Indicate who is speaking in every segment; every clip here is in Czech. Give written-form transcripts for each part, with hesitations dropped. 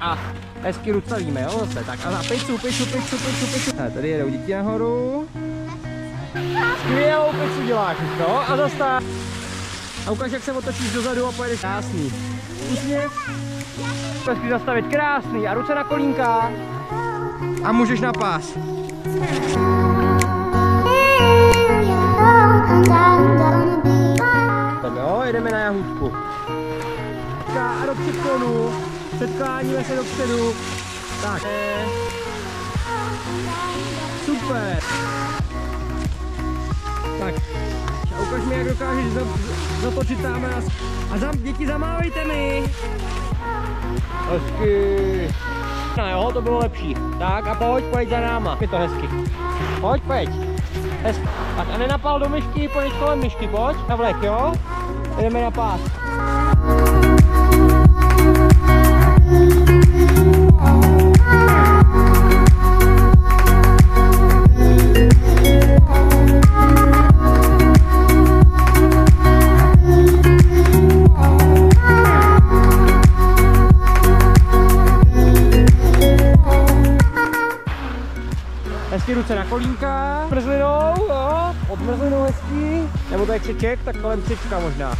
Speaker 1: a hezky rucavíme, jo, zase, tak a piču. Tady jedou děti nahoru. Skvělou piču děláš už, no, a zastává. A ukáž, jak se otočíš dozadu a pojedeš krásný. Úsměv. Hezky zastavit, krásný, a ruce na kolínka. A můžeš na pás. Tak jo, jedeme na jahůdku. A do předklonu. Předkláníme se dopředu. Tak. Super. Tak. A ukaž mi, jak dokážeš zatočit tam. A děti, zamávejte mi. Hezky. No jo, to bylo lepší. Tak a pojď za náma. Je to hezky. Pojď. Hezky. Tak a nenapal do myšky, pojď kolem myšky, pojď. Na vlek, jo? Jdeme na pás. Hezky ruce na kolínka, mrzlinou, jo, pod mrzlinou hezký, nebo to je křiček, tak kolem křička možná.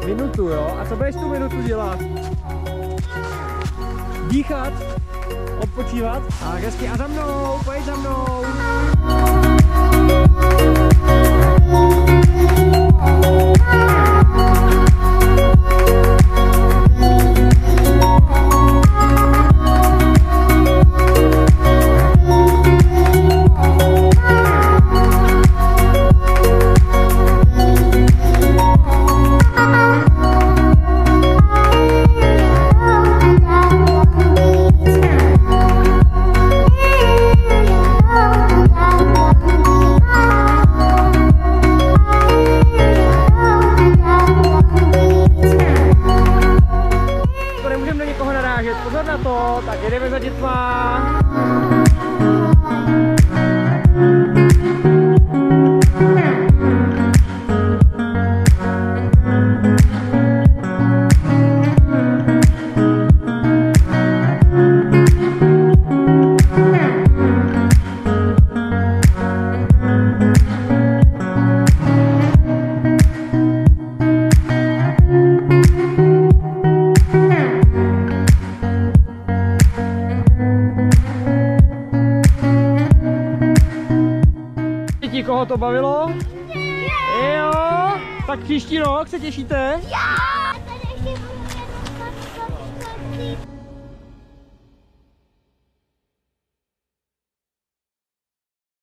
Speaker 1: Minutu, jo? A co budeš tu minutu dělat? Dýchat, odpočívat. Tak hezky a za mnou, pojď za mnou. Pozor na to, tak jedeme za dětma. Koho to bavilo? Jo, tak příští rok se těšíte? Jo!